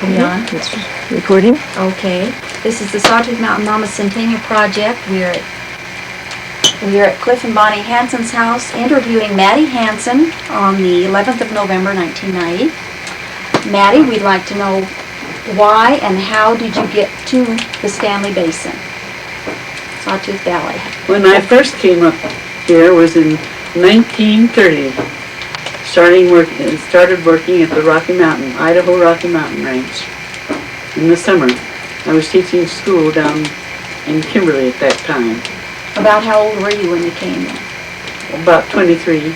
Yeah, it's recording. Okay. This is the Sawtooth Mountain Mama Centennial Project. We are at Cliff and Bonnie Hansen's house interviewing Mattie Hansen on the 11th of November, 1990. Mattie, we'd like to know why and how did you get to the Stanley Basin, Sawtooth Valley? When I first came up here was in 1930. Started working at the Idaho Rocky Mountain Ranch in the summer. I was teaching school down in Kimberly at that time. About how old were you when you came in? About 23.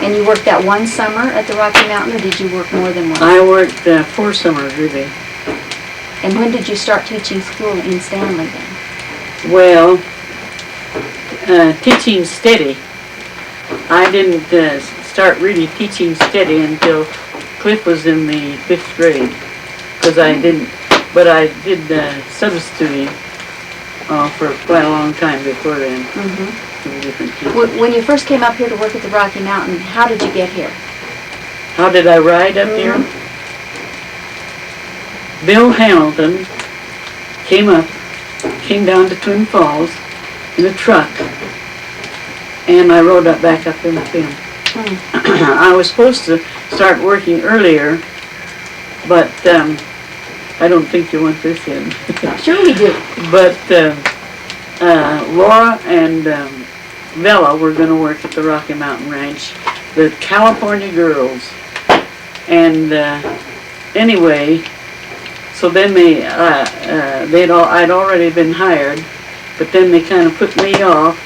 And you worked that one summer at the Rocky Mountain, or did you work more than one? I worked 4 summers, really. And when did you start teaching school in Stanley then? Well, teaching steady. I didn't start really teaching steady until Cliff was in the 5th grade, because I did substituting for quite a long time before then. Different people. When you first came up here to work at the Rocky Mountain, how did you get here? How did I ride up here? Bill Hamilton came down to Twin Falls in a truck, and I rode back up in with him. I was supposed to start working earlier, but I don't think you want this in. Sure we do. But Laura and Bella were going to work at the Rocky Mountain Ranch, the California girls. And anyway, so then I'd already been hired, but then they kind of put me off,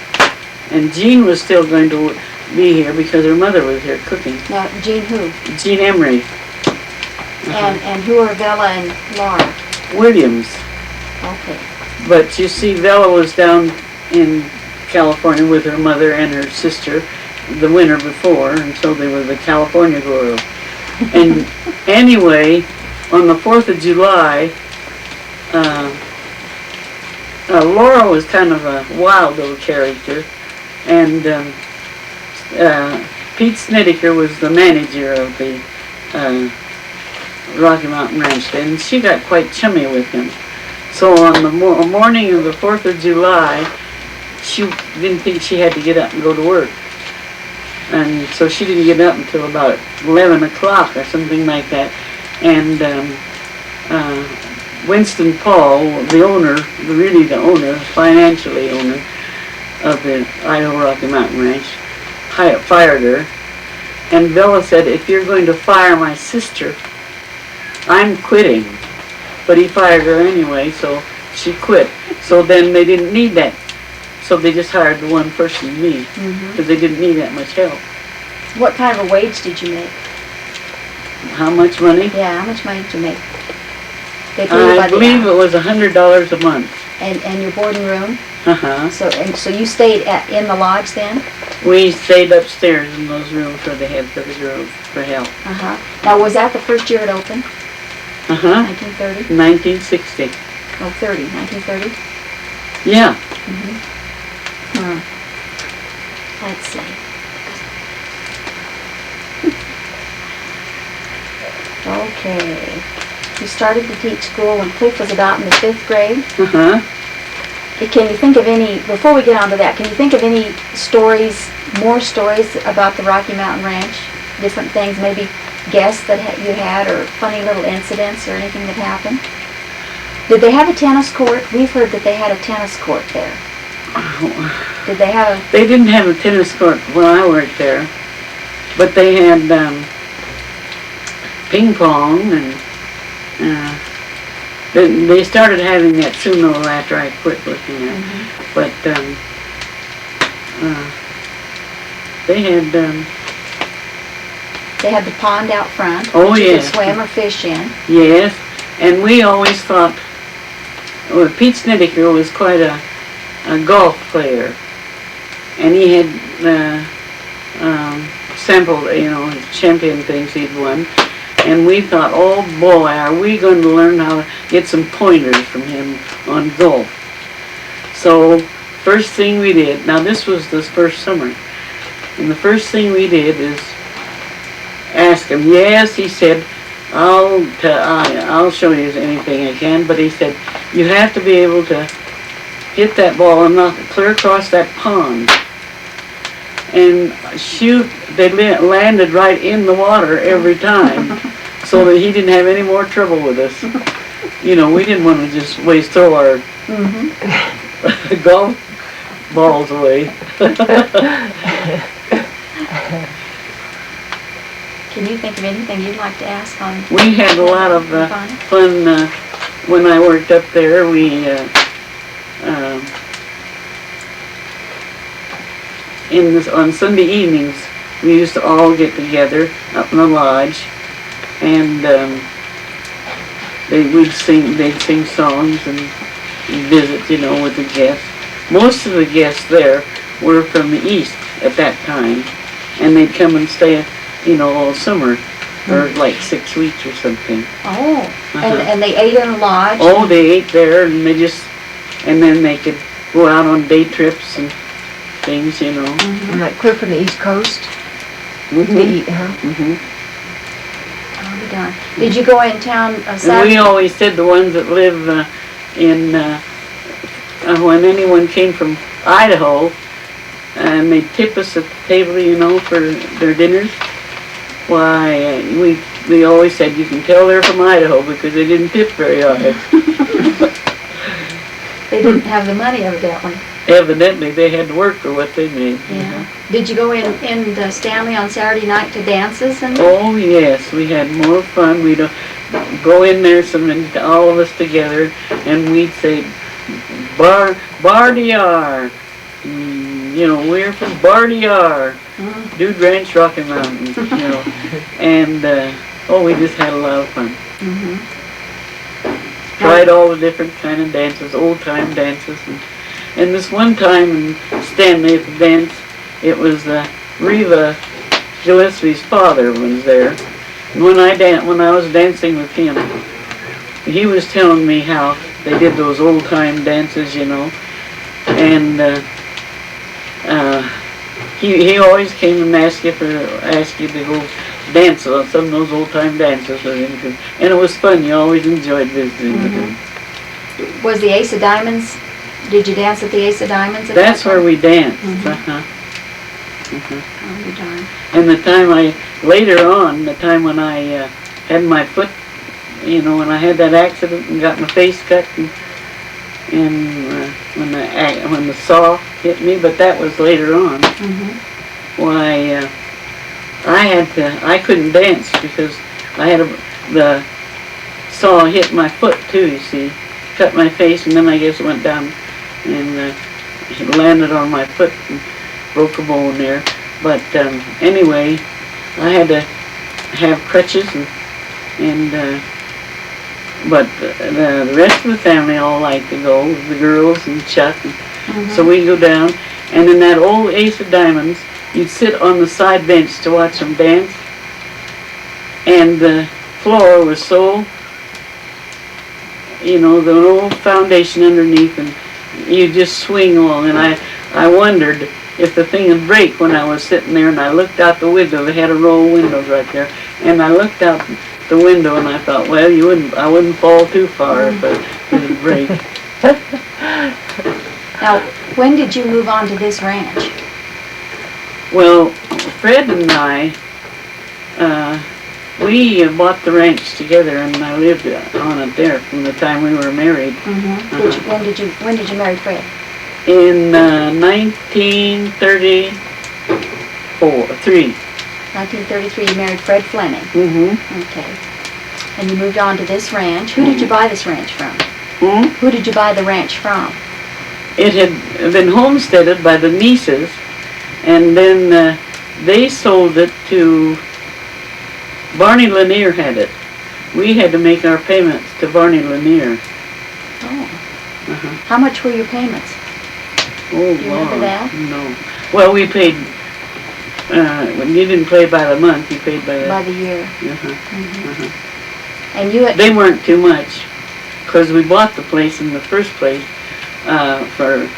and Jean was still going to be here because her mother was here cooking. Now, Jean who? Jean Emery. And who are Bella and Laura? Williams. Okay. But you see, Bella was down in California with her mother and her sister the winter before, and so they were the California girls. And anyway, on the 4th of July, Laura was kind of a wild little character, and Pete Snedeker was the manager of the Rocky Mountain Ranch then, and she got quite chummy with him. So on the morning of the 4th of July, she didn't think she had to get up and go to work. And so she didn't get up until about 11 o'clock or something like that. And Winston Paul, the owner, financially owner of the Idaho Rocky Mountain Ranch, fired her. And Bella said, if you're going to fire my sister, I'm quitting. But he fired her anyway, so she quit. So then they didn't need that. So they just hired the one person, me, because they didn't need that much help. What kind of a wage did you make? How much money? Yeah, how much money did you make? They paid you by I believe it was $100 a month. And your boarding room? Uh-huh. So you stayed in the lodge then? We stayed upstairs in those rooms where they had for the girls for help. Now, was that the first year it opened? 1930? 1960. Oh, 1930? Yeah. Let's see. Okay. You started to teach school when Cliff was about in the 5th grade? Can you think of any, before we get on to that, can you think of any more stories about the Rocky Mountain Ranch? Different things, maybe guests that you had, or funny little incidents or anything that happened? Did they have a tennis court? We've heard that they had a tennis court there. Did they have a... They didn't have a tennis court when I worked there, but they had ping pong, and they started having that soon though after I quit working there. But they had the pond out front. Oh, you yes. could swim or fish in. Yes, and we always thought, well, Pete Snedeker was quite a golf player, and he had sampled, champion things he'd won, and we thought, oh boy, are we going to learn how to get some pointers from him on golf. So first thing we did, now this was this first summer, and the first thing we did is asked him. Yes, he said, I'll show you anything I can, but he said, you have to be able to hit that ball and knock it clear across that pond. And shoot, they landed right in the water every time, so that he didn't have any more trouble with us. You know, we didn't want to just waste throw our golf balls away. Can you think of anything you'd like to ask on? We had a lot of fun when I worked up there. We on Sunday evenings we used to all get together up in the lodge, and they'd sing songs and visit, you know, with the guests. Most of the guests there were from the east at that time, and they'd come and stay, you know, all summer, or like 6 weeks or something. Oh, and they ate in a lodge? Oh, they ate there, and then they could go out on day trips and things, you know. And like clear from the East Coast? Mm-hmm. They eat, huh? Mm-hmm. I'll be darned. Did you go in town And Saturday? we always said the ones that live when anyone came from Idaho, and they'd tip us at the table, you know, for their dinners. Why, we always said you can tell they're from Idaho because they didn't tip very hard. They didn't have the money, evidently. Evidently, they had to work for what they made. Yeah. Did you go in Stanley on Saturday night to dances and? Oh yes, we had more fun. We'd go in there, all of us together, and we'd say, Bardiar. You know, we're from Bardiar, Dude Ranch, Rocky Mountain. You know, and we just had a lot of fun. Tried all the different kind of dances, old time dances, and this one time in Stanley at the dance, it was Reva Gillespie's father was there. And when I was dancing with him, he was telling me how they did those old time dances, you know, and he always came and asked you to go dance on some of those old time dances with him, and it was fun. You always enjoyed visiting with him. Was the Ace of Diamonds? Did you dance at the Ace of Diamonds? That's where we danced. Oh, you darn. And the time when I had my foot, you know, when I had that accident and got my face cut, and when the saw hit me, but that was later on. Why, I couldn't dance because I had the saw hit my foot too, you see. Cut my face, and then I guess it went down and it landed on my foot and broke a bone there. But anyway, I had to have crutches, but the rest of the family all liked to go, the girls and Chuck. So we go down, and in that old Ace of Diamonds, you'd sit on the side bench to watch them dance, and the floor was so, you know, the old foundation underneath, and you just swing along. And I wondered if the thing would break when I was sitting there, and I looked out the window. They had a row of windows right there, and I looked out the window, and I thought, well, I wouldn't fall too far if it would break. Now, when did you move on to this ranch? Well, Fred and I, we bought the ranch together, and I lived on it there from the time we were married. When did you marry Fred? In 1933. 1933, you married Fred Fleming. Okay. And you moved on to this ranch. Who did you buy this ranch from? Who did you buy the ranch from? It had been homesteaded by the nieces, and then they sold it to Barney Lanier had it. We had to make our payments to Barney Lanier. Oh. How much were your payments? Oh, Do you remember that? No. Well, we paid, when you didn't pay by the month, you paid by the year. And they weren't too much, because we bought the place in the first place for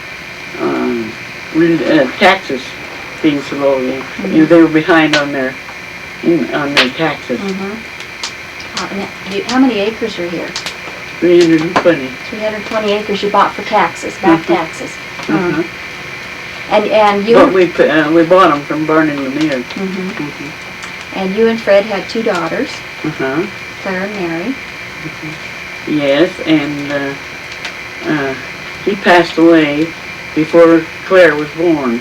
taxes being so low. You know, they were behind on their on their taxes. How many acres are here? 320. 320 acres you bought for taxes, back taxes. Uh-huh. And you. But we bought them from Barney Lemire. And you and Fred had 2 daughters, Uh-huh. Claire and Mary. Yes, and he passed away before Claire was born.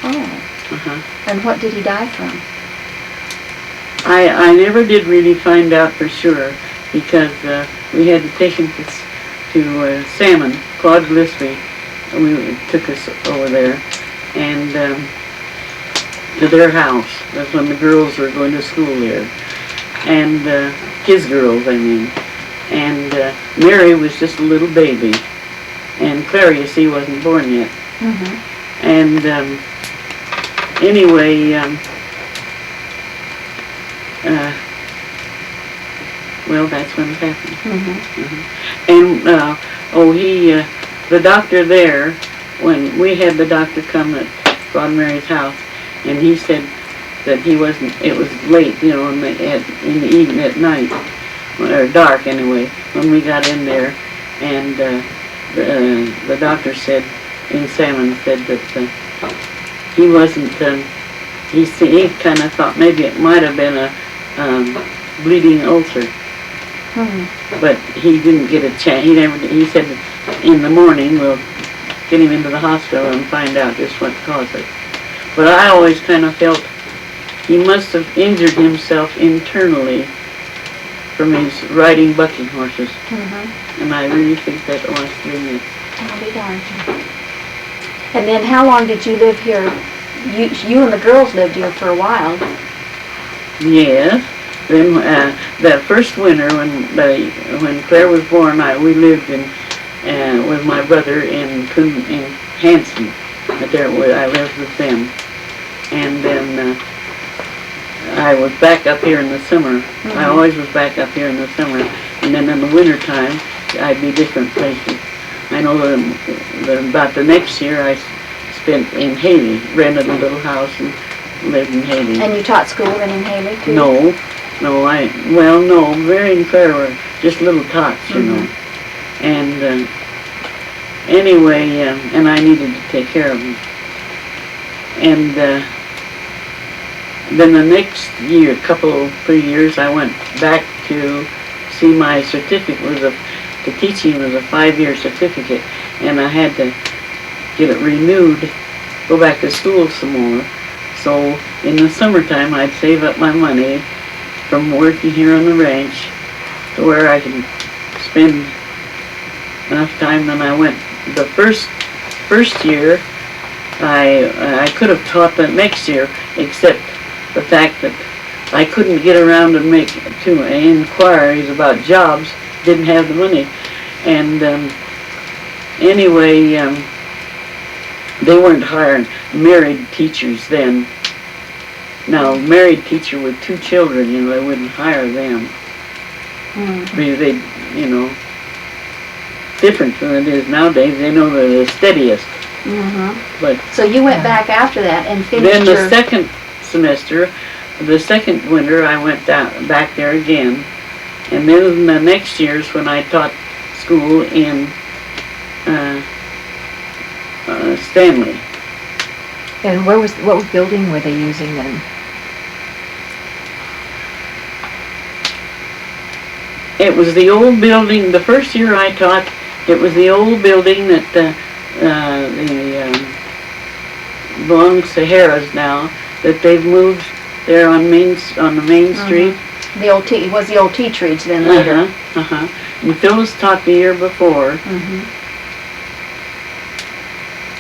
Oh. Uh-huh. And what did he die from? I never did really find out for sure because we had to take him to Salmon, Claude Gillespie. We took us over there and to their house. That's when the girls were going to school there. And his girls, I mean. And Mary was just a little baby. And Claire, you see, wasn't born yet. And anyway, well, that's when it happened. And the doctor there, when we had the doctor come at Ron Mary's house, and he said that he wasn't, it was late, you know, in the evening at night, or dark anyway, when we got in there, and the doctor said, in Salmon, said that he wasn't, he kind of thought maybe it might have been a bleeding ulcer. But he didn't get a chance. He said in the morning we'll get him into the hospital and find out just what caused it. But I always kind of felt he must have injured himself internally from his riding bucking horses. And I really think that must have been it. I'll be darned. And then how long did you live here? You and the girls lived here for a while. Yes. Then that first winter when Claire was born, we lived with my brother in Hansen. There I lived with them, and then I was back up here in the summer. I always was back up here in the summer, and then in the winter time I'd be different places. I know that about the next year I spent in Haley, rented a little house and lived in Haley. And you taught school then in Haley too? No, Mary and Claire were just little tots, you know. And anyway, and I needed to take care of them. And then the next year, 3 years, I went back to see my certificate. The teaching was a 5-year certificate, and I had to get it renewed, go back to school some more. So in the summertime, I'd save up my money from working here on the ranch to where I can spend enough time. Then I went the first year. I could have taught the next year, except the fact that I couldn't get around and make too many inquiries about jobs. Didn't have the money, and anyway, they weren't hiring married teachers then. Now, married teacher with 2 children, you know, they wouldn't hire them. Maybe they, you know, different than it is nowadays. They know they're the steadiest. But so you went back after that and finished then the second semester, the second winter, I went back there again. And then the next year's when I taught school in Stanley. And what building were they using then? It was the old building. The first year I taught, it was the old building that belongs to Harrah's now. That they've moved there on the main street. It was the old Teatridge then later. And Phyllis taught the year before.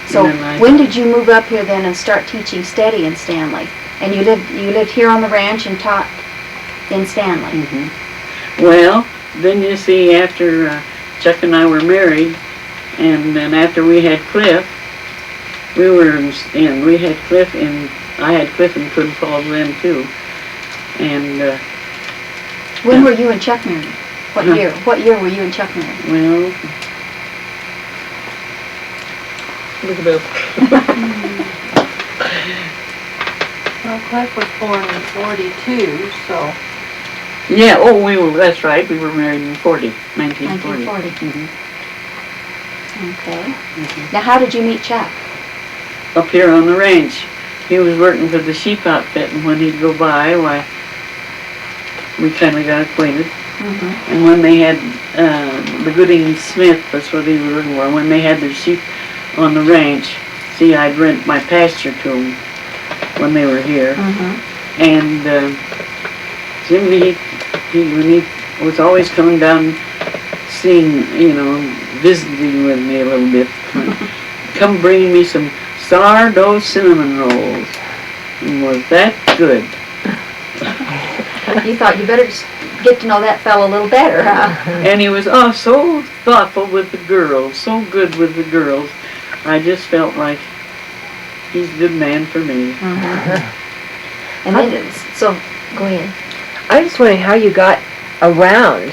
So when did you move up here then and start teaching steady in Stanley? And you lived here on the ranch and taught in Stanley. Well, then you see, after Chuck and I were married, and then after we had Cliff, I had Cliff in Twin Falls then too. And when were you and Chuck married? What year? What year were you and Chuck married? Well, look it up. Well, Cliff was born in 42, so Yeah, that's right, we were married in 1940. 1940. Mhm. Okay. Mhm. Now, how did you meet Chuck? Up here on the ranch. He was working for the sheep outfit, and when he'd go by, why, we kind of got acquainted. Mm-hmm. And when they had, the Gooding Smith, that's what he was working for, when they had their sheep on the ranch, see, I'd rent my pasture to them when they were here. Mm-hmm. And Jimmy, when he was always coming down, seeing, visiting with me a little bit, come bringing me some sourdough cinnamon rolls. And was that good? You thought you better just get to know that fellow a little better, huh? And he was, so thoughtful with the girls, so good with the girls. I just felt like he's a good man for me. Mm-hmm. And then, so, go ahead. I'm just wondering how you got around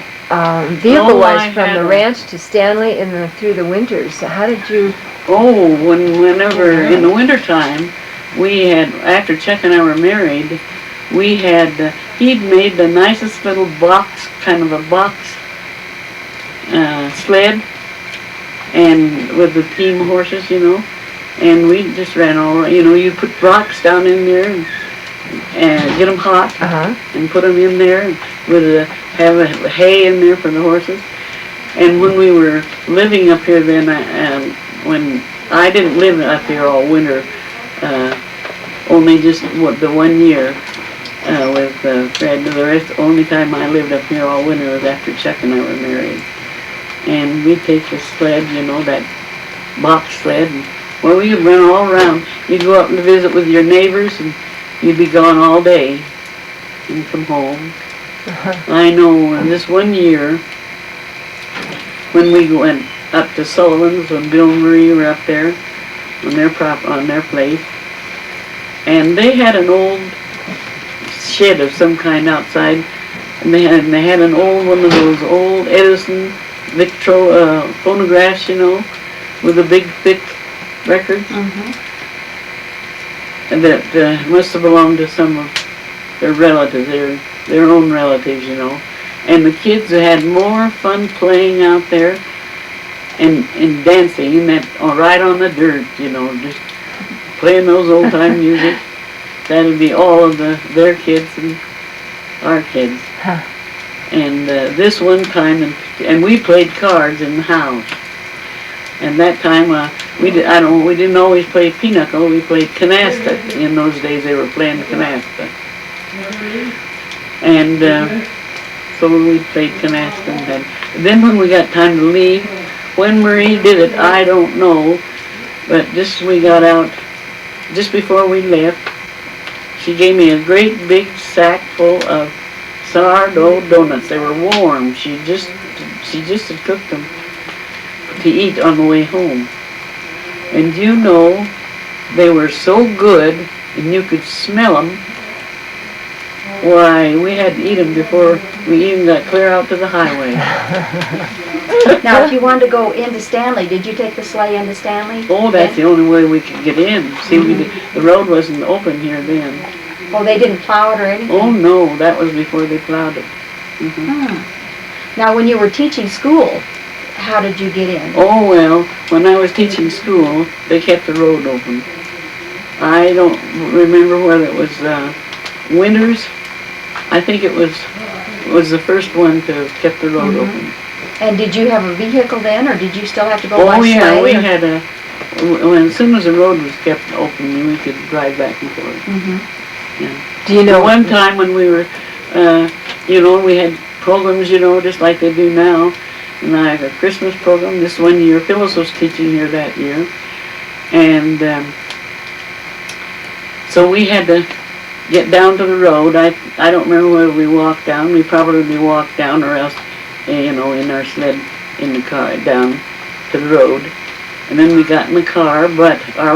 vehicle-wise I from had the a- ranch to Stanley and through the winters. How did you? Whenever in the wintertime, we had, after Chuck and I were married, we had, he'd made the nicest little box, kind of a box sled, and with the team horses, and we just ran all around. You put rocks down in there and get them hot, and put them in there with have a hay in there for the horses. And when we were living up here then, when I didn't live up here all winter, only just the 1 year with Fred. The only time I lived up here all winter was after Chuck and I were married. And we'd take the sled, that box sled, and we'd run all around. You'd go up and visit with your neighbors, and you'd be gone all day and come home. I know this 1 year, when we went up to Sullivan's, when Bill and Marie were up there on their place, and they had an old shed of some kind outside, and they had an old one of those old Edison Victro phonographs, with a big thick record, and that must have belonged to some of their relatives, their own relatives, And the kids had more fun playing out there and dancing in that right on the dirt, just playing those old time music. That'd be all of their kids and our kids. And this one time, and we played cards in the house. And that time we didn't always play pinochle. We played canasta. In those days they were playing canasta. And so we played canasta. And then when we got time to leave, when Marie did it, I don't know, but just we got out, just before we left, she gave me a great big sack full of sourdough donuts. They were warm. She just had cooked them to eat on the way home. And they were so good, and you could smell them. Why, we had to eat them before we even got clear out to the highway. Now, if you wanted to go into Stanley, did you take the sleigh into Stanley? Oh, that's the only way we could get in. See, the road wasn't open here then. Oh, they didn't plow it or anything? Oh, no, that was before they plowed it. Now, when you were teaching school, how did you get in? Oh, well, when I was teaching school, they kept the road open. I don't remember whether it was Winters. I think it was the first one to have kept the road open. And did you have a vehicle then, or did you still have to go by Oh, yeah, sleigh? we had as soon as the road was kept open, we could drive back and forth. Yeah. Do you know One time when we were, we had programs, just like they do now, and like a Christmas program. This 1 year, Phyllis was teaching here that year, and so we had to get down to the road. I don't remember whether we walked down. We probably walked down, or else, in our sled in the car down to the road. And then we got in the car, but our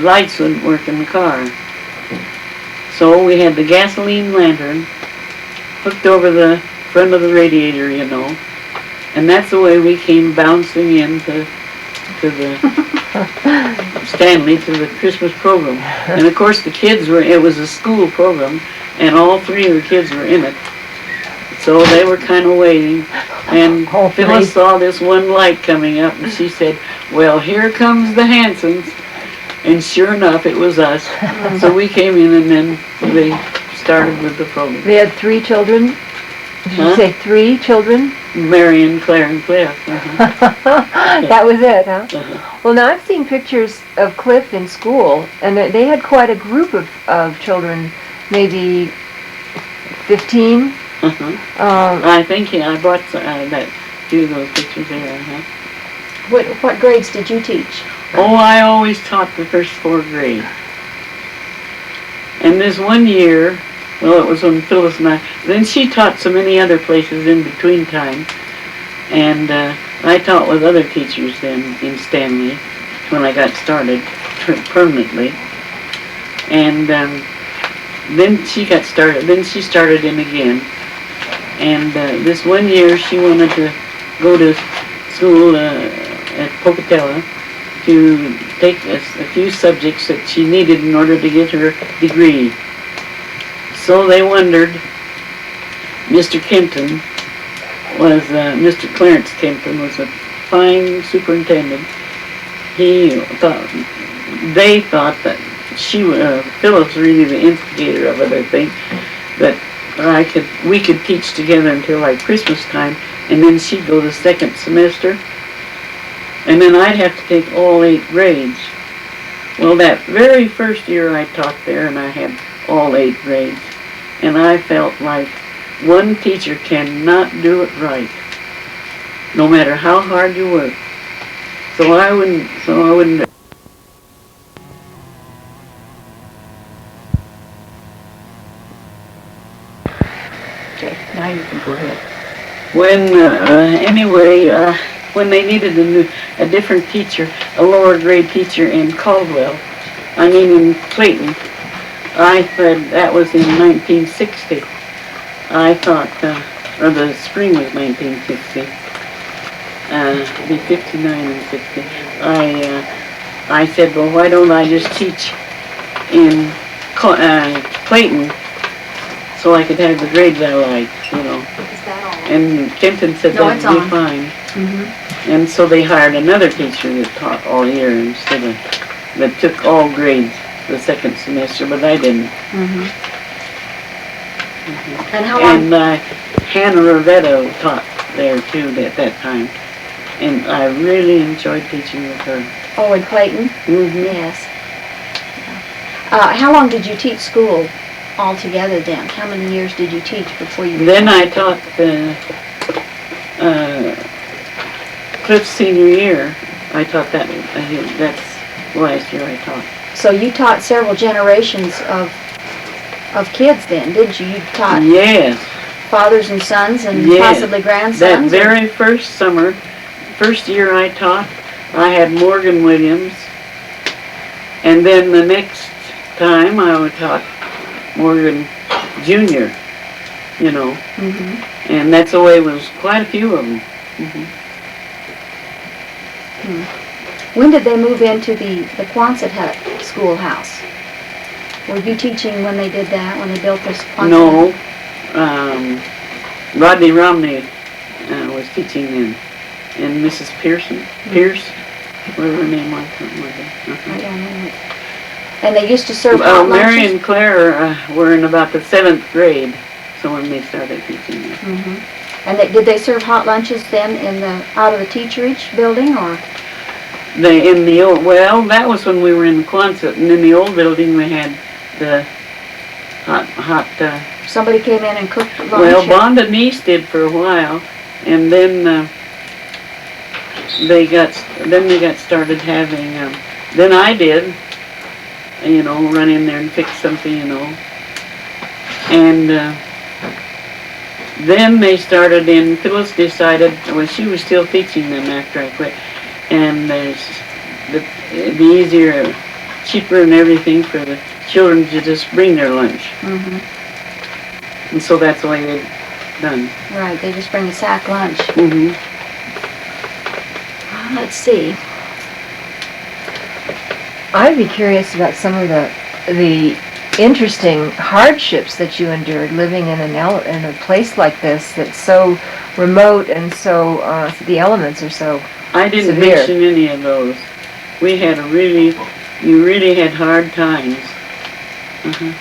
lights wouldn't work in the car. So we had the gasoline lantern hooked over the front of the radiator, and that's the way we came bouncing into the Stanley to the Christmas program. And of course the kids it was a school program, and all 3 of the kids were in it. So they were kind of waiting, and Hopefully. Phyllis saw this one light coming up, and she said, well, here comes the Hansens. And sure enough, it was us. So we came in, and then they started with the program. They had 3 children? Did you Huh? say 3 children? Marion, Claire, and Cliff. That was it, huh? Uh-huh. Well, now I've seen pictures of Cliff in school, and they had quite a group of children, maybe 15. Uh-huh. I think I bought that few of those pictures there. What grades did you teach? Oh, I always taught the first 4 grades. And this one year, well, it was when Phyllis and then she taught so many other places in between time. And I taught with other teachers then in Stanley when I got started permanently. And then she got started, then she started in again. And this one year she wanted to go to school at Pocatello to take a few subjects that she needed in order to get her degree. So they wondered, Mr. Kempton was, Mr. Clarence Kempton was a fine superintendent. They thought that Phyllis was really the instigator of it, I think, that we could teach together until like Christmas time, and then she'd go the second semester. And then I'd have to take all 8 grades. Well, that very first year I taught there, and I had all 8 grades, and I felt like one teacher cannot do it right, no matter how hard you work. So I wouldn't. Okay, now you can go ahead. When they needed a different teacher, a lower grade teacher in Caldwell, in Clayton, I said that was in 1960. I thought, or the spring was 1960, be 59 and 60. I said, well, why don't I just teach in Clayton so I could have the grades I like, Is that all? And Kempton said No, that'd it's be on. fine. Mm-hmm. And so they hired another teacher that taught all year instead of, that took all grades the second semester, but I didn't. Mm-hmm. And how long? And Hannah Rivetto taught there too at that time. And I really enjoyed teaching with her. Oh, in Clayton? Mm-hmm. Yes. How long did you teach school altogether then? How many years did you teach before you Then I retired? taught Cliff's senior year. I taught that. That's the last year I taught. So you taught several generations of kids then, didn't you? You taught Yes. fathers and sons and Yes. possibly That grandsons? very first summer, first year I taught, I had Morgan Williams. And then the next time I taught Morgan Jr., Mm-hmm. And that's the way it was quite a few of them. Mm-hmm. When did they move into the Quonset hut schoolhouse? Were you teaching when they did that, when they built this Quonset No, hut? Rodney Romney was teaching then, and Mrs. Pierce, whatever her name was, something like that. I don't know. And they used to serve hot lunches? Mary and Claire were in about the 7th grade, so when they started teaching there. Mm-hmm. And did they serve hot lunches then out of the teacherage building, or? That was when we were in Quonset, and in the old building we had the hot. Somebody came in and cooked lunch? Well, Bonda Niece did for a while, and then they got started having. Then I did, run in there and fix something, and. Then they started in, Phyllis decided, she was still teaching them after I quit, and it'd be easier, cheaper and everything for the children to just bring their lunch. Mm-hmm. And so that's the way they've done. Right, they just bring a sack lunch. Mm-hmm. Let's see. I'd be curious about some of the interesting hardships that you endured living in in a place like this that's so remote and so the elements are so I didn't severe. mention any of those. We had you really had hard times.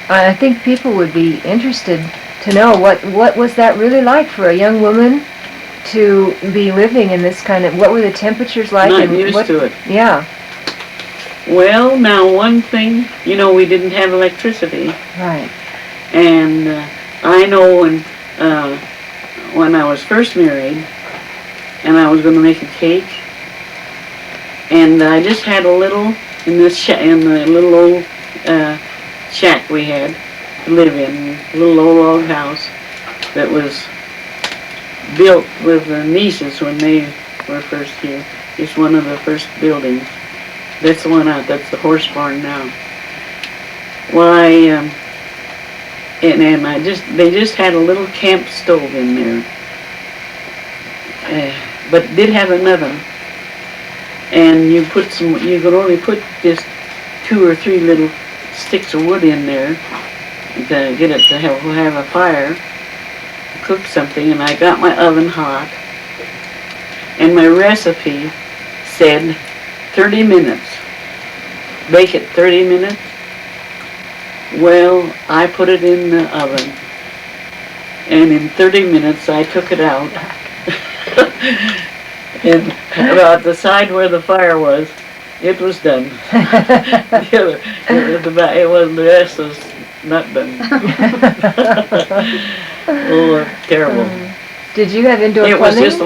I think people would be interested to know what was that really like for a young woman to be living in this kind of, what were the temperatures like? Not and used to it. Yeah, Well, now one thing, we didn't have electricity, right. and I know when I was first married, and I was going to make a cake, and I just had a little in the little old shack we had to live in, a little old log house that was built with the nieces when they were first here. It's one of the first buildings. That's the one out. That's the horse barn now. Well, they just had a little camp stove in there, but did have an oven. And you could only put just 2 or 3 little sticks of wood in there to get it to have a fire, cook something. And I got my oven hot, and my recipe said 30 minutes. Bake it 30 minutes. Well, I put it in the oven, and in 30 minutes I took it out. And about the side where the fire was, it was done. The rest was not done. Oh, terrible. Did you have indoor It was plumbing? just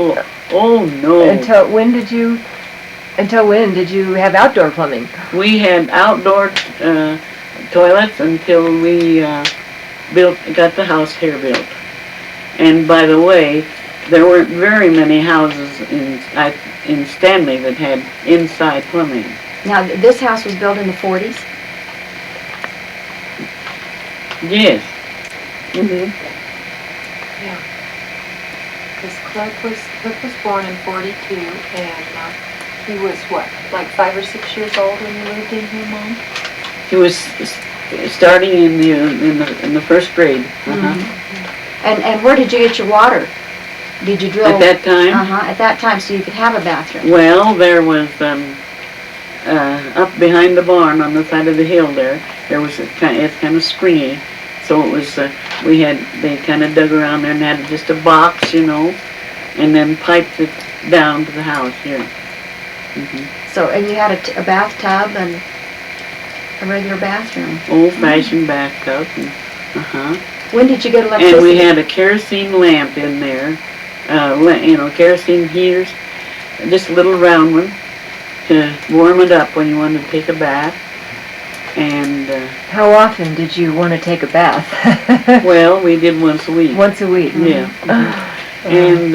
oh no. Until when did you have outdoor plumbing? We had outdoor toilets until we got the house here built. And by the way, there weren't very many houses in Stanley that had inside plumbing. Now, this house was built in the 40s? Yes. Because Cliff was born in 42, and he was what, like 5 or 6 years old when you moved in here, Mom? He was starting in the first grade. And where did you get your water? Did you drill? At that time? At that time, so you could have a bathroom. Well, there was up behind the barn on the side of the hill there. There was it's kind of springy, so it was they kind of dug around there and had just a box, and then piped it down to the house here. So, and you had a bathtub and a regular bathroom. Old-fashioned bathtub. When did you get electricity? And we had a kerosene lamp in there. Kerosene heaters, just a little round one to warm it up when you wanted to take a bath. And How often did you want to take a bath? well, we did once a week. Once a week. Yeah. And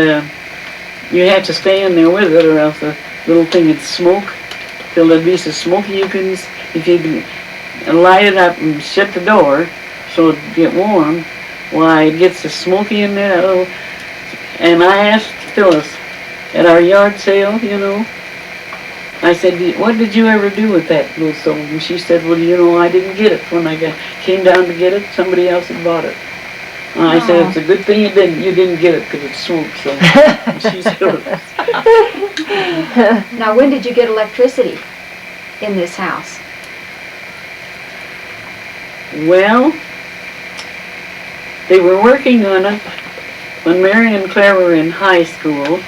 you had to stay in there with it, or else the little thing would smoke till it'd be so smoky if you can light it up and shut the door so it'd get warm. Why, it gets so smoky in there. And I asked Phyllis at our yard sale, I said, what did you ever do with that little stove? And she said, well, I didn't get it. When I came down to get it, somebody else had bought it. And I said, it's a good thing you didn't get it because it smoked. So she said, Now, when did you get electricity in this house? well, they were working on it when Mary and Claire were in high school,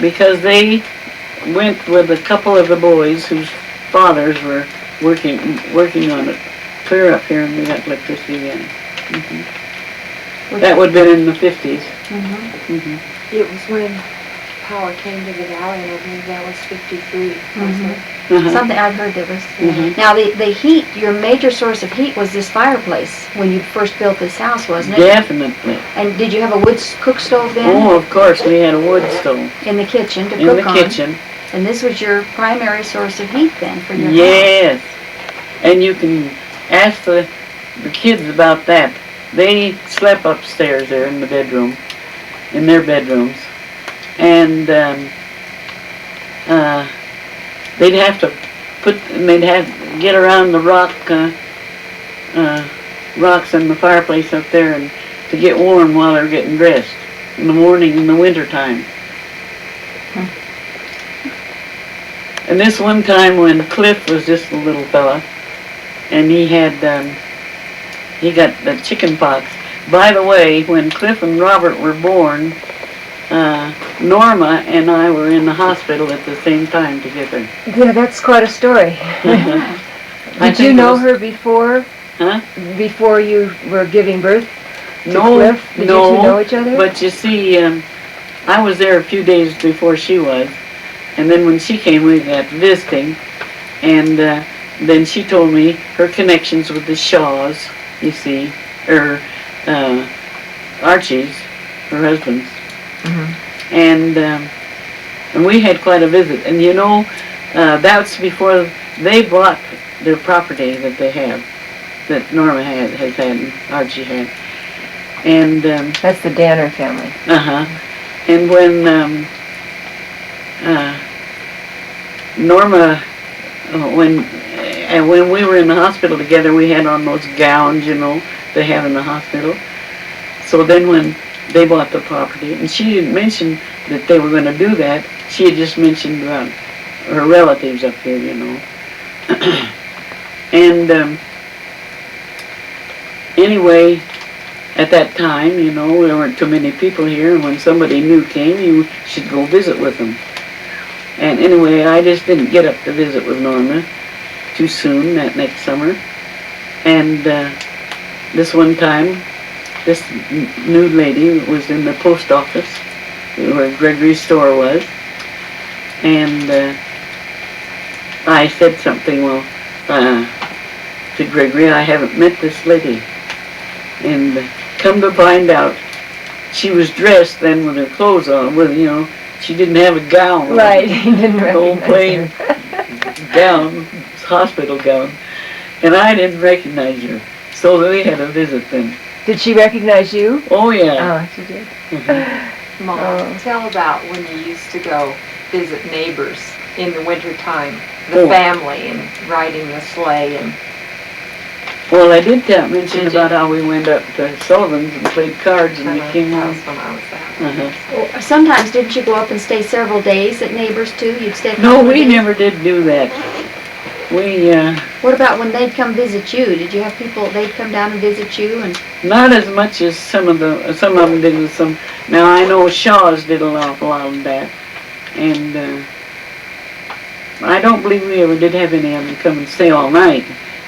because they went with a couple of the boys whose fathers were working on it clear up here, and we got electricity again. That would have been in the 50s. It was when power came to the valley, and I believe that was 53, wasn't it? Something I've heard that was. Now, the heat, your major source of heat was this fireplace when you first built this house, wasn't it? Definitely. And did you have a wood cook stove then? Oh, of course, we had a wood stove In the kitchen to in cook the on? kitchen. And this was your primary source of heat then for your house? Yes. And you can ask the kids about that. They slept upstairs there in the bedroom, in their bedrooms. And they'd have to get around the rocks in the fireplace up there and to get warm while they're getting dressed in the morning in the winter time. And this one time when Cliff was just a little fella, and he got the chicken pox. By the way, when Cliff and Robert were born, Norma and I were in the hospital at the same time together. Yeah, that's quite a story. Did you know her before? Huh? Before you were giving birth to No, Cliff? Did no, you two know each other? But you see, I was there a few days before she was, and then when she came, we got visiting, and then she told me her connections with the Shaws, you see, or Archie's, her husband's, and we had quite a visit. And you know, that's before they bought their property that they have, that Norma has had, and Archie had. And that's the Danner family. And when Norma, when we were in the hospital together, we had on those gowns, you know, they have in the hospital. So then when they bought the property, and she didn't mention that they were going to do that, she had just mentioned about her relatives up here, you know. And anyway, at that time, you know, there weren't too many people here, and when somebody new came, you should go visit with them. And anyway, I just didn't get up to visit with Norma too soon that next summer. And this one time, this new lady was in the post office where Gregory's store was, and I said something, well, to Gregory, I haven't met this lady. And come to find out, she was dressed then with her clothes on, with, you know, she didn't have a gown. Right, he didn't An old plain recognize her. gown, hospital gown, and I didn't recognize her. So they had a visit then. Did she recognize you? Oh yeah. Oh, she did. Mom, Oh. tell about when you used to go visit neighbors in the wintertime, the Oh. family, and riding the sleigh, and Well, I did mention Did you? about how we went up to Sullivan's and played cards and we came home. that's when I was out. Uh-huh. Sometimes didn't you go up and stay several days at neighbors too? You'd stay a couple No, of we days? never did do that. We, What about when they'd come visit you? Did you have people, they'd come down and visit you and not as much as some of them did with some. Now I know Shaw's did an awful lot of that, and I don't believe we ever did have any of them come and stay all night.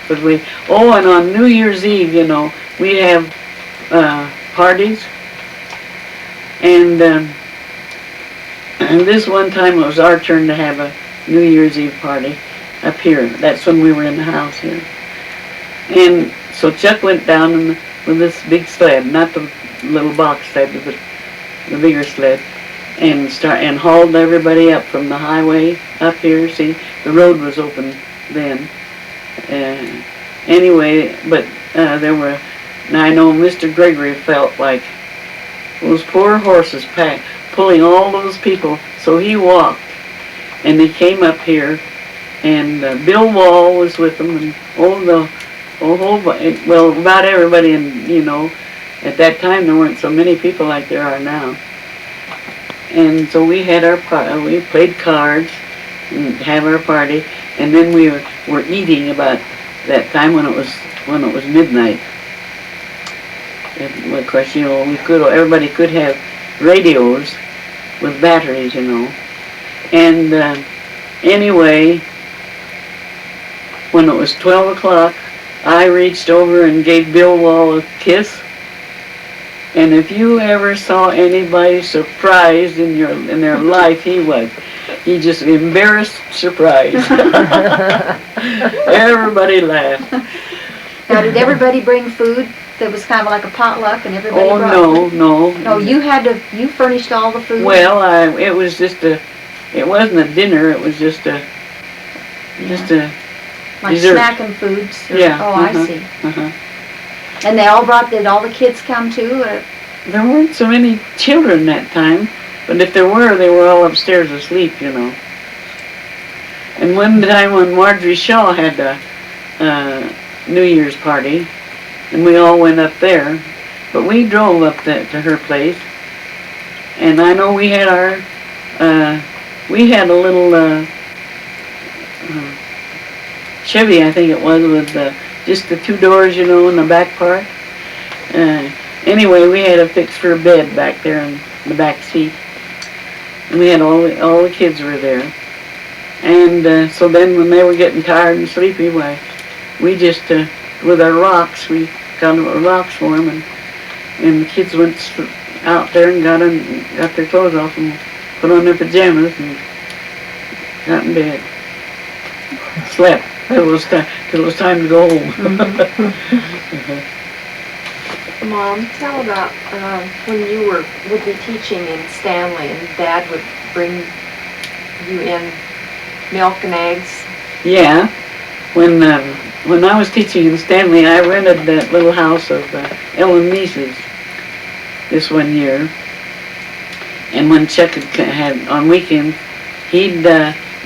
But and on New Year's Eve, you know, we'd have parties, and this one time it was our turn to have a New Year's Eve party up here. That's when we were in the house here. And so Chuck went down with this big sled, not the little box sled, but the bigger sled, and hauled everybody up from the highway up here. See, the road was open then. Anyway, but there were, now I know Mr. Gregory felt like those poor horses pulling all those people, so he walked, and they came up here, and Bill Wall was with them, and about everybody, and you know, at that time there weren't so many people like there are now. And so we had we played cards and have our party, and then we were eating about that time when it was midnight. And of course, you know, everybody could have radios with batteries, you know. And anyway, when it was 12 o'clock, I reached over and gave Bill Wall a kiss. And if you ever saw anybody surprised in their life, he was. He just embarrassed surprise. Everybody laughed. now did everybody bring food that was kind of like a potluck and everybody Oh brought food? no. No, you furnished all the food? Well, it was just it wasn't a dinner. It was just a like dessert. snacking foods? Or, Yeah. Oh, I see. Uh-huh. And did all the kids come too? Or? There weren't so many children that time, but if there were, they were all upstairs asleep, you know. And one time when Marjorie Shaw had New Year's party, and we all went up there. But we drove up to her place, and I know we had a little Chevy, I think it was, with just the 2 doors, you know, in the back part. Anyway, we had a fix for a bed back there in the back seat. And we had all the kids were there. And so then when they were getting tired and sleepy, why, we just, with our rocks, we got rocks for them, and the kids went out there and got their clothes off and put on their pajamas and got in bed. Slept till it was time to go home. Mom, tell about when you would be teaching in Stanley and Dad would bring you in milk and eggs. Yeah, when I was teaching in Stanley, I rented that little house of Ellen Neese's this one year. And when Chuck had on weekends,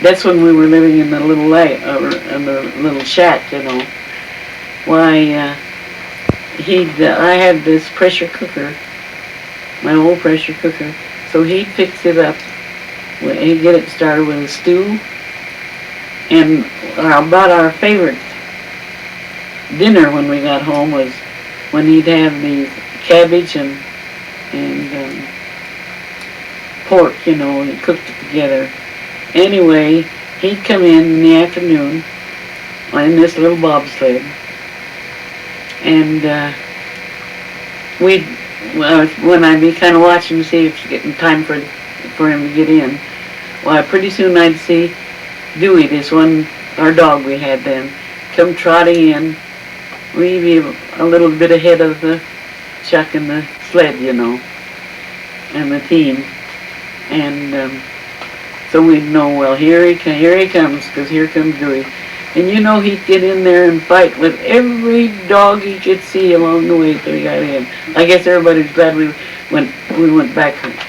that's when we were living in the little in the little shack, you know. Why, I had this pressure cooker, my old pressure cooker, so he'd fix it up. He'd get it started with a stew, and about our favorite dinner when we got home was when he'd have the cabbage and pork, you know, and cooked it together. Anyway, he'd come in the afternoon in this little bobsled, and when I'd be kind of watching to see if it's getting time for him to get in, well, pretty soon I'd see Dewey, our dog we had then, come trotting in, maybe a little bit ahead of the Chuck and the sled, you know, and the team, and so we'd know, well, here he comes, because here comes Dewey. And you know, he'd get in there and fight with every dog he could see along the way till he got in. I guess everybody's glad we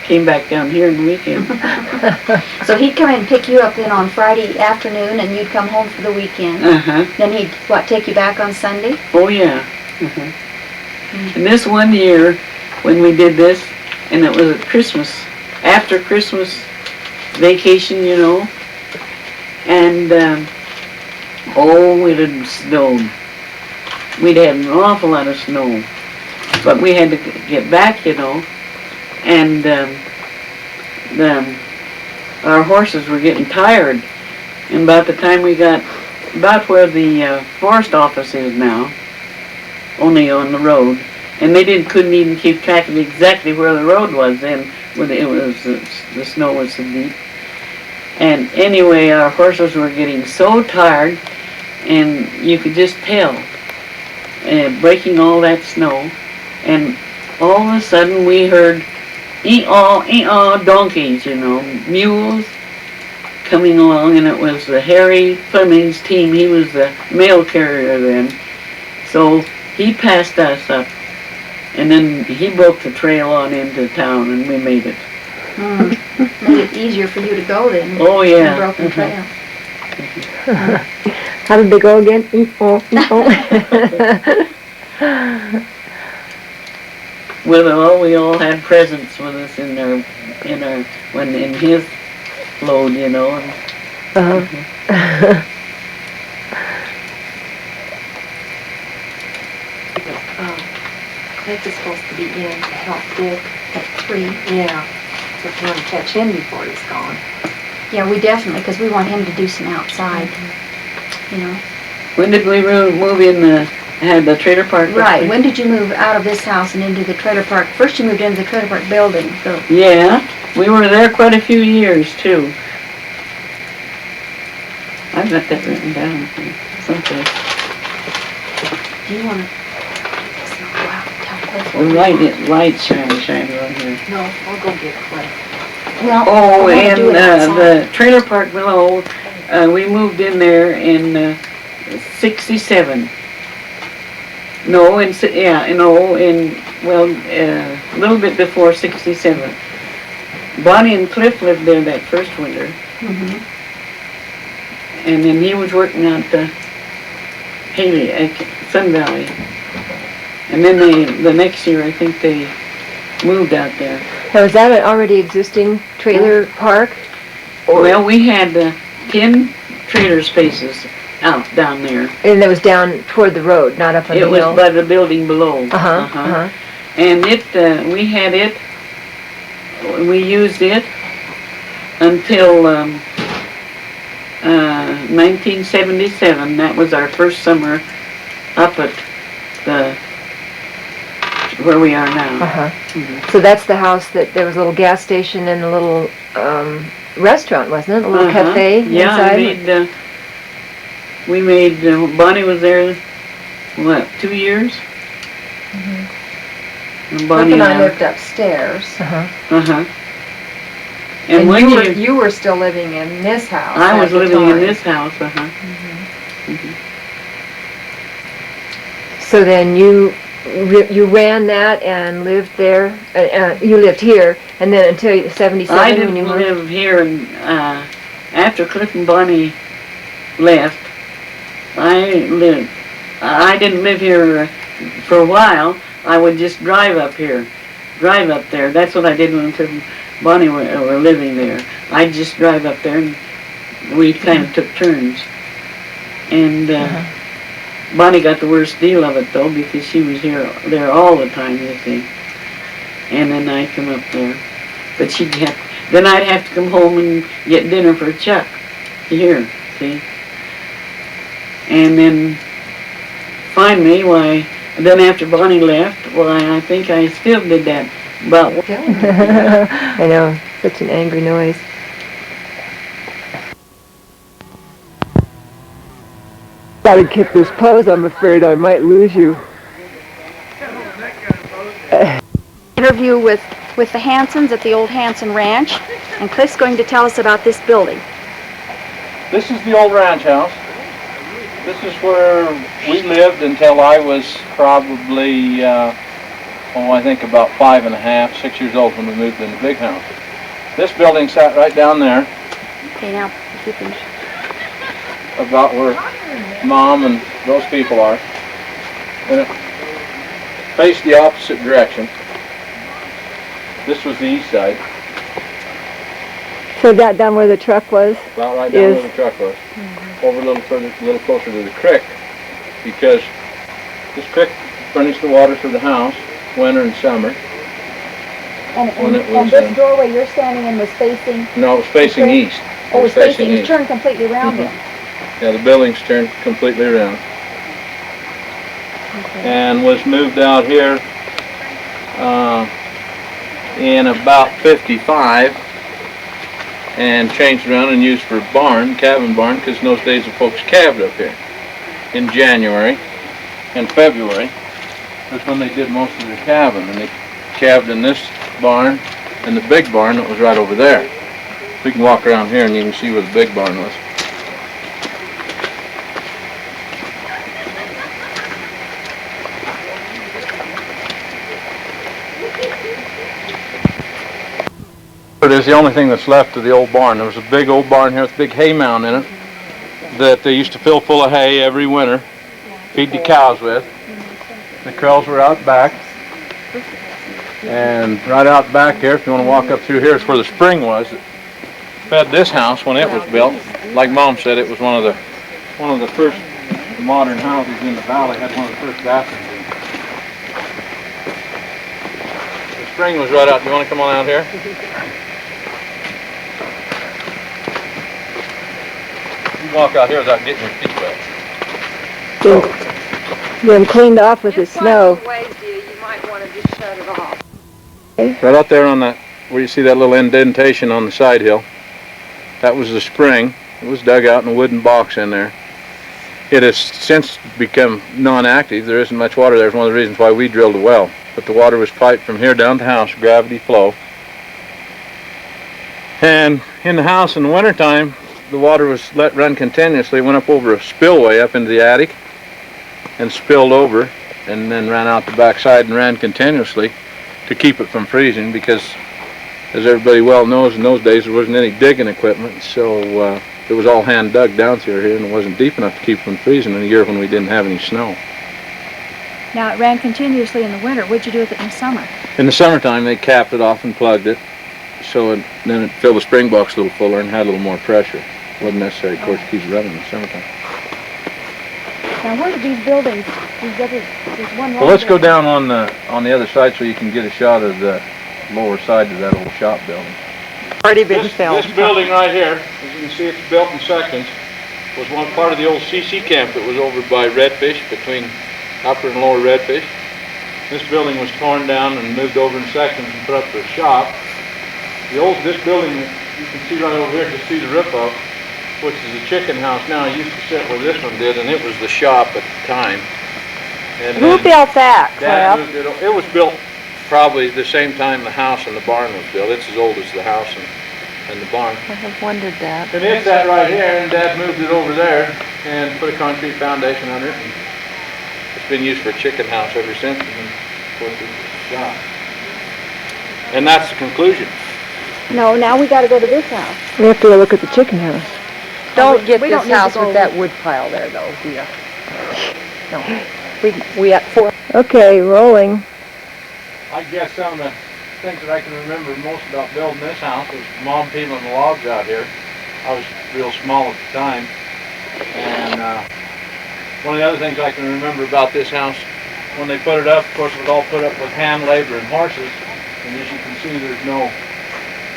came back down here in the weekend. So he'd come in and pick you up then on Friday afternoon, and you'd come home for the weekend. Then he'd, take you back on Sunday? Oh, yeah. And this one year, when we did this, and it was at Christmas, after Christmas vacation, you know, and it had snowed. We'd had an awful lot of snow, but we had to get back, you know, and our horses were getting tired, and about the time we got about where the forest office is now, only on the road, and they couldn't even keep track of exactly where the road was then, when the snow was so deep. And anyway, our horses were getting so tired, and you could just tell, breaking all that snow, and all of a sudden we heard ee-aw, donkeys, you know, mules coming along, and it was the Harry Fleming's team. He was the mail carrier then, so he passed us up, and then he broke the trail on into town, and we made it. Made it easier for you to go then. Oh, yeah. Broken trail. How did they go again? E-oh, e-oh. We all had presents with us in his load, you know. Cliff is supposed to be in to help Dick at 3. Yeah. So if you want to catch him before he's gone. Yeah, we definitely, because we want him to do some outside, you know. When did we move in the trailer park? Right, when did you move out of this house and into the trailer park? First you moved into the trailer park building, so. Yeah, we were there quite a few years, too. I've got that written down someplace. Do you want to go out and tell Cliff? The light shine right here. No, I'll go get Cliff. Well, Oh, I wanna and do it outside. the trailer park below, we moved in there in 67. No, a little bit before 67. Bonnie and Cliff lived there that first winter. Mhm. And then he was working out Sun Valley. And then the next year, I think they moved out there. Now, is that an already existing trailer park? Well, we had 10 trailer spaces out down there. And it was down toward the road, not up on the It hill? was by the building below. Uh-huh. And we had it, we used it until 1977. That was our first summer up at where we are now. Uh-huh. So that's the house that there was a little gas station and a little restaurant, wasn't it? A little cafe inside? Yeah, we made, Bonnie was there, what, 2 years? And Bonnie Cliff and I lived upstairs. And one year, you were still living in this house. I was at the living in time. this house, So then you ran that and lived there, you lived here, and then until 77 I when didn't you moved? live here, and after Cliff and Bonnie left, I didn't live here for a while. I would just drive up there. That's what I did when Cliff and Bonnie were living there. I'd just drive up there, and we kind of took turns. And Bonnie got the worst deal of it, though, because she was there all the time, you see. And then I'd come up there. But then I'd have to come home and get dinner for Chuck here, see. And then finally, then after Bonnie left, I think I still did that. But I know, such an angry noise. Gotta keep this pose, I'm afraid I might lose you. Interview with the Hansens at the old Hansen Ranch, and Cliff's going to tell us about this building. This is the old ranch house. This is where we lived until I was probably, I think about 5 and a half, 6 years old when we moved in the big house. This building sat right down there, Okay, now, if you can... about where Mom and those people are. And it faced the opposite direction. This was the east side, So that down where the truck was? about right down where the truck was. Over a little further, a little closer to the creek, because this creek furnished the water for the house, winter and summer. And it was, this doorway you're standing in was facing... No, it was facing Okay. east. Oh, it was facing, it east. turned completely around then. Yeah, the building's turned completely around. And was moved out here in about 55 and changed around and used for a barn, cabin barn, because in those days the folks calved up here in January and February. That's when they did most of their calving, and they calved in this barn and the big barn that was right over there. We can walk around here and you can see where the big barn was. It is the only thing that's left of the old barn. There was a big old barn here with a big hay mound in it that they used to fill full of hay every winter, feed the cows with. The cows were out back. And right out back here, if you want to walk up through here, is where the spring was. It fed this house when it was built. Like Mom said, it was one of the first modern houses in the valley. Had one of the first bathrooms in it. The spring was right out. You want to come on out here? You walk out here without getting your feet wet. Been cleaned off with the snow. You might want to just shut it off. Right out there on that, where you see that little indentation on the side hill, that was the spring. It was dug out in a wooden box in there. It has since become non-active. There isn't much water there. It's one of the reasons why we drilled a well. But the water was piped from here down the house, gravity flow. And in the house in the wintertime, the water was let run continuously. It went up over a spillway up into the attic and spilled over and then ran out the backside and ran continuously to keep it from freezing, because as everybody well knows, in those days there wasn't any digging equipment, so it was all hand dug down through here, and it wasn't deep enough to keep from freezing in a year when we didn't have any snow. Now, it ran continuously in the winter. What'd you do with it in the summer? In the summertime, they capped it off and plugged it, so then it filled the spring box a little fuller and had a little more pressure. It wasn't necessary, of course, to keep it running in the summertime. Now, where did these buildings, there's one Well, let's go down on the other side so you can get a shot of the lower side of that old shop building. Pretty big film. This building right here, as you can see, it's built in sections, was one part of the old CC camp that was over by Redfish, between Upper and Lower Redfish. This building was torn down and moved over in sections and put up for a shop. This building, you can see right over here, to see the roof of, which is a chicken house now. It used to sit where this one did, and it was the shop at the time. And Who built that, Dad Cliff? moved it was built probably the same time the house and the barn was built. It's as old as the house and the barn. I have wondered that. And it's that right here, and Dad moved it over there and put a concrete foundation under it. And it's been used for a chicken house ever since, and then, of course, it's a shop. And that's the conclusion. No, now we gotta go to this house. We have to go look at the chicken house. Don't get we this don't need to house go with that wood pile there, though, do ya? No. We at 4. Okay, rolling. I guess some of the things that I can remember most about building this house was Mom peeling the logs out here. I was real small at the time. And one of the other things I can remember about this house, when they put it up, of course it was all put up with hand labor and horses. And as you can see, there's no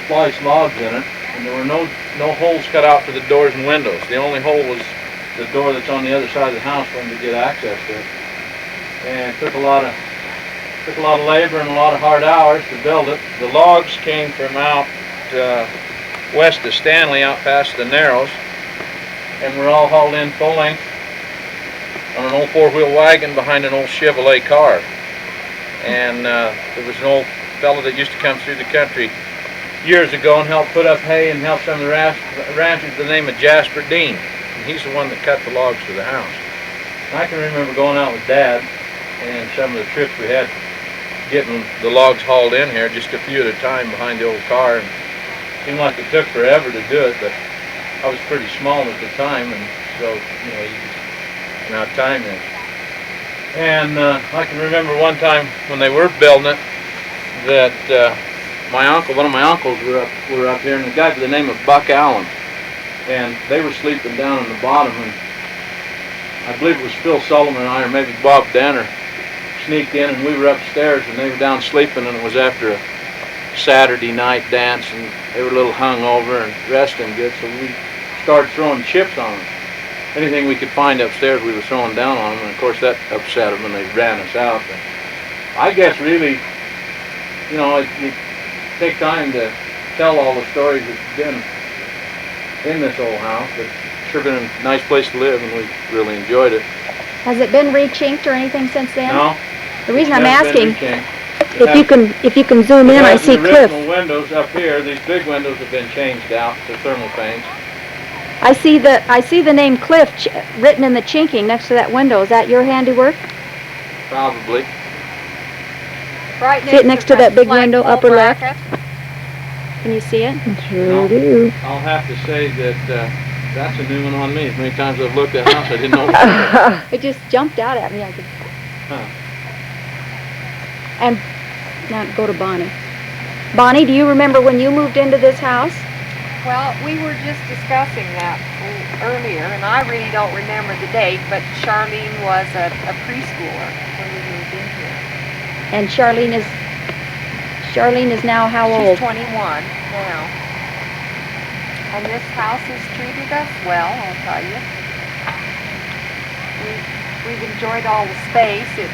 spliced logs in it. And there were no holes cut out for the doors and windows. The only hole was the door that's on the other side of the house for them to get access to it. And it took a lot of labor and a lot of hard hours to build it. The logs came from out west of Stanley, out past the Narrows, and were all hauled in full length on an old four-wheel wagon behind an old Chevrolet car. And there was an old fellow that used to come through the country years ago and help put up hay and help some of the ranchers by the name of Jasper Dean. And he's the one that cut the logs for the house. And I can remember going out with Dad and some of the trips we had getting the logs hauled in here, just a few at a time behind the old car. And it seemed like it took forever to do it, but I was pretty small at the time, and so, you know, you just didn't have time then. And I can remember one time when they were building it that one of my uncles were up here, and a guy by the name of Buck Allen, and they were sleeping down on the bottom, and I believe it was Phil Sullivan and I, or maybe Bob Danner, sneaked in, and we were upstairs, and they were down sleeping, and it was after a Saturday night dance, and they were a little hungover and resting good, so we started throwing chips on them. Anything we could find upstairs we were throwing down on them, and of course that upset them and they ran us out. But I guess really, you know, you take time to tell all the stories that's been in this old house, but it's sure been a nice place to live, and we really enjoyed it. Has it been re-chinked or anything since then? No. The reason it's I'm never been asking, rechinked. if you can zoom in, I see The Cliff. original windows up here, these big windows have been changed out to thermal panes. I see the name Cliff written in the chinking next to that window. Is that your handiwork? Probably. Right See it next to that big window, flagpole upper left? bracket. Can you see it? Sure do. I'll have to say that that's a new one on me. As many times I've looked at the house, I didn't know what it was. It just jumped out at me. I could. Huh. And now go to Bonnie. Bonnie, do you remember when you moved into this house? Well, we were just discussing that earlier, and I really don't remember the date, but Charlene was a preschooler when we moved in here. And Charlene is now how She's old? 21 now. And this house has treated us well, I'll tell you. We've enjoyed all the space. It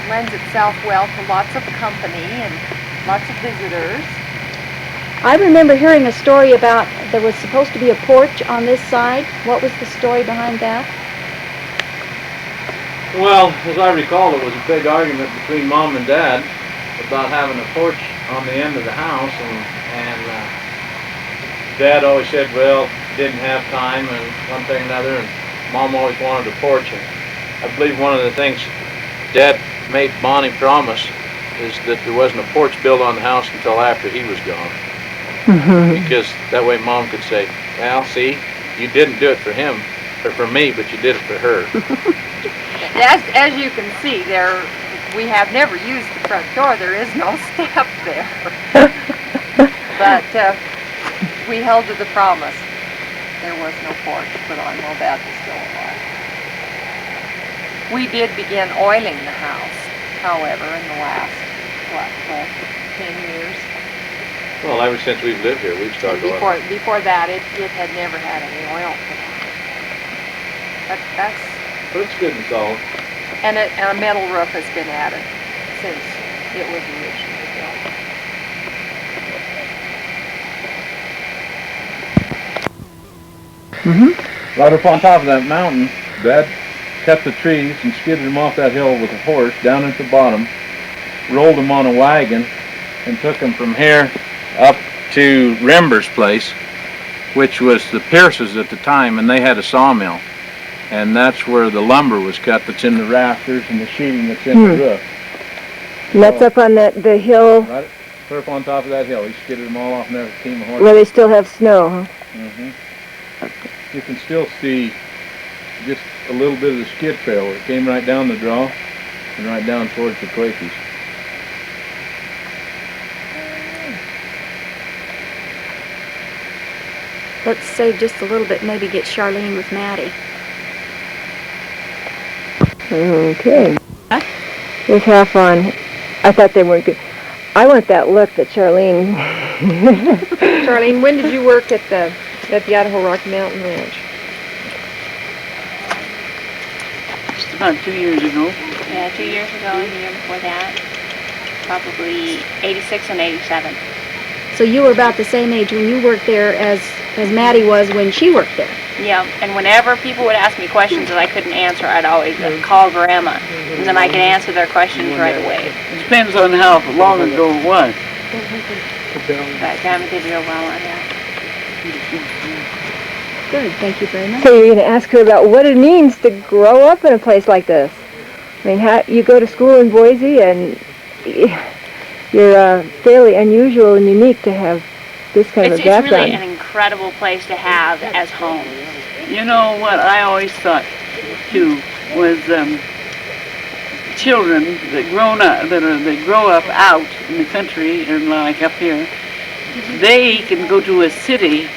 lends itself well to lots of company and lots of visitors. I remember hearing a story about there was supposed to be a porch on this side. What was the story behind that? Well, as I recall, it was a big argument between Mom and Dad about having a porch on the end of the house, and Dad always said, well, didn't have time and one thing and another, and Mom always wanted a porch. And I believe one of the things Dad made Bonnie promise is that there wasn't a porch built on the house until after he was gone. Because that way Mom could say, well, see, You didn't do it for him, or for me, but you did it for her. As you can see, we have never used the front door. There is no step there. But we held to the promise. There was no porch put on while Dad was still alive. We did begin oiling the house, however, in the last, 10 years. Well, ever since we've lived here, we've started oil. Before that, it had never had any oil put on it. That's But it's good and solid. and a metal roof has been added since it was originally built. Right up on top of that mountain, Dad cut the trees and skidded them off that hill with a horse down at the bottom, rolled them on a wagon, and took them from here up to Rember's place, which was the Pierces at the time, and they had a sawmill. And that's where the lumber was cut that's in the rafters and the sheeting that's in the roof. And that's up on the hill Right up on top of that hill. He skidded them all off and there with a team of horses. where they still have snow, huh? You can still see just a little bit of the skid trail where it came right down the draw and right down towards the Quakies. Let's save just a little bit, maybe get Charlene with Mattie. Okay. Huh? There's half on. I thought they weren't good. I want that look that Charlene. Charlene, when did you work at the Idaho Rocky Mountain Ranch? Just about 2 years ago. Yeah, 2 years ago and the year before that. Probably 86 and 87. So you were about the same age when you worked there as Mattie was when she worked there. Yeah, and whenever people would ask me questions that I couldn't answer, I'd always call Grandma, and then I could answer their questions right away. It depends on how long ago it was. But Grandma did real well on that. Good, thank you very much. So you're going to ask her about what it means to grow up in a place like this. I mean, you go to school in Boise, and you're fairly unusual and unique to have this kind of It's background. really an incredible place to have as home. You know what I always thought too was children that grow up out in the country and like up here, they can go to a city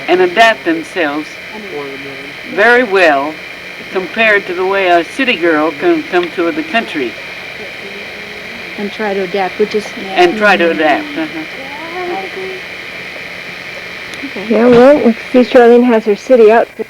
and adapt themselves very well compared to the way a city girl can come to the country And try to adapt, which is... and try to adapt. I agree. Yeah, well, let's see, Charlene has her city outfit.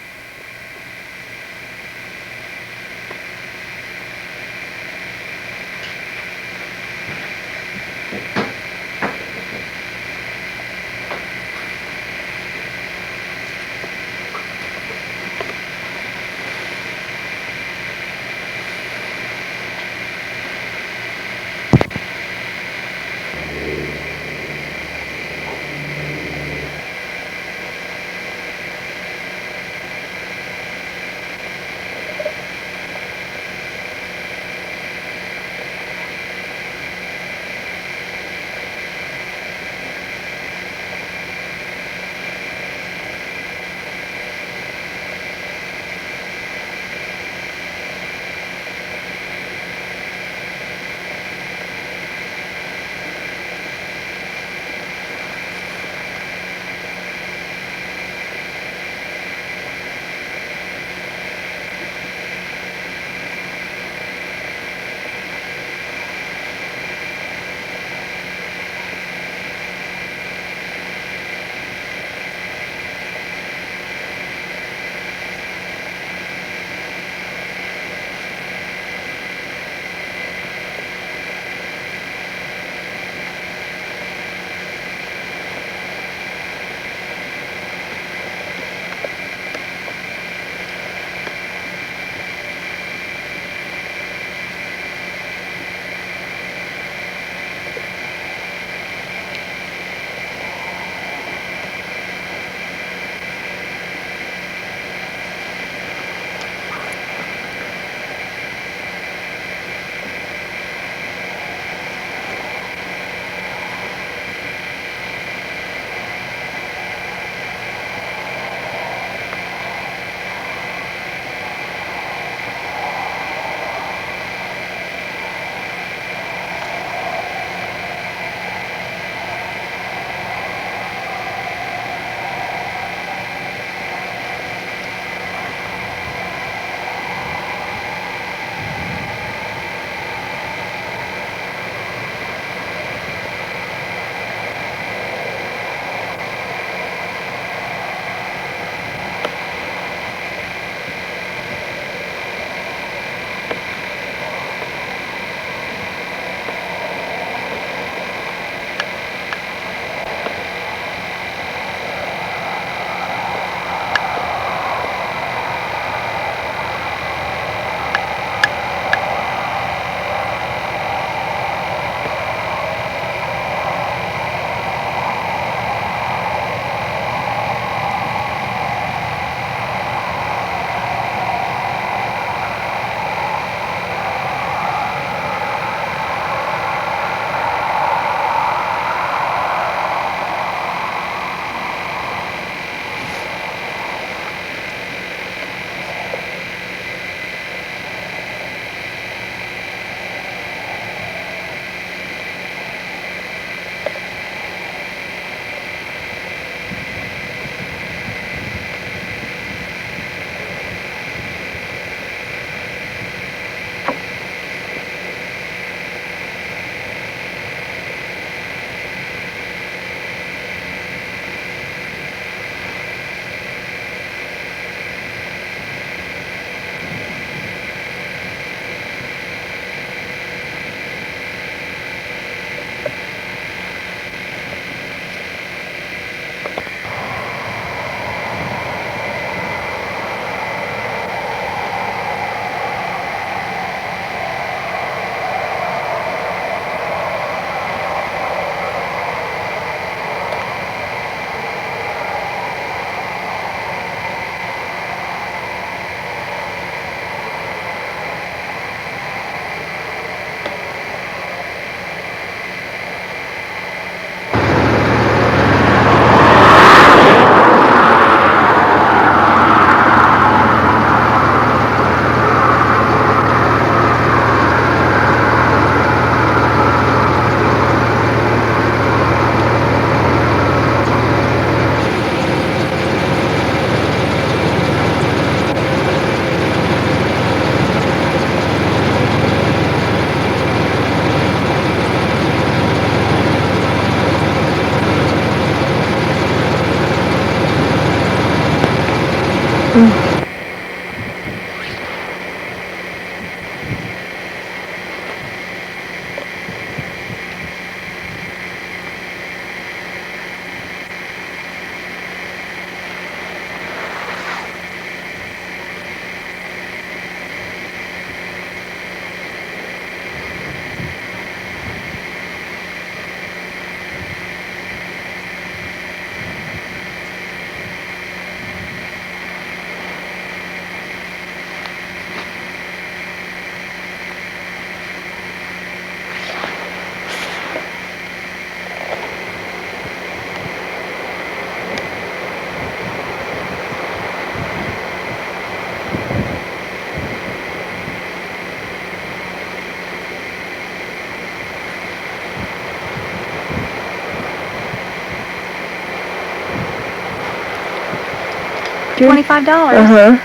$25. Uh-huh.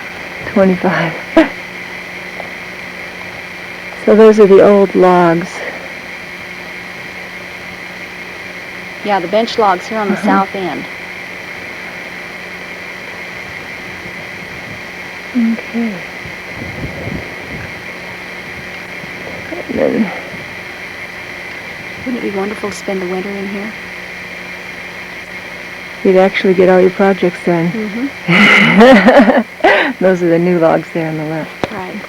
25. So those are the old logs. Yeah, the bench logs here on the south end. Okay. And then, Wouldn't it be wonderful to spend the winter in here? you'd actually get all your projects done. Mm-hmm. Those are the new logs there on the left. Right.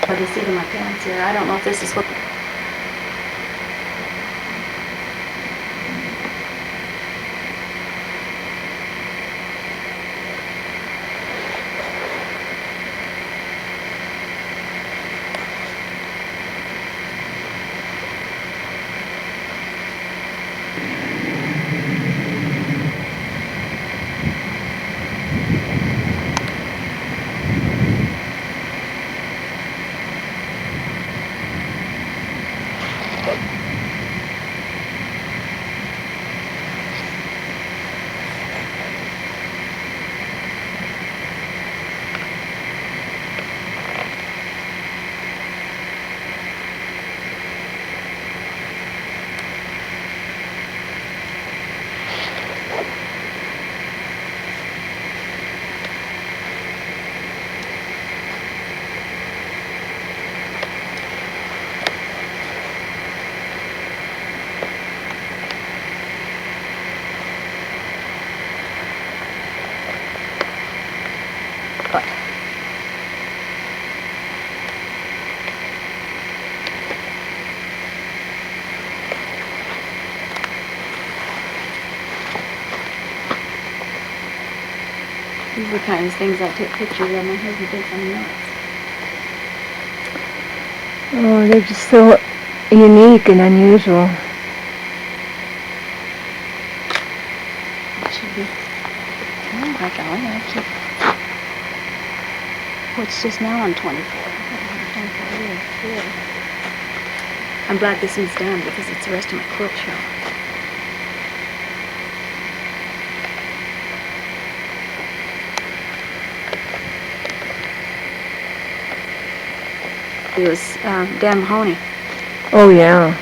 The seat of my pants here. I don't know if this is what. These are the kinds of things I took pictures of. My husband thinks I'm nuts. Oh, they're just so unique and unusual. It should be. Oh my golly, I keep. Oh, it's just now on 24. I've had 24 years. Really. I'm glad this one's done because it's the rest of my quilt show. It was Dan Mahoney. Oh, yeah.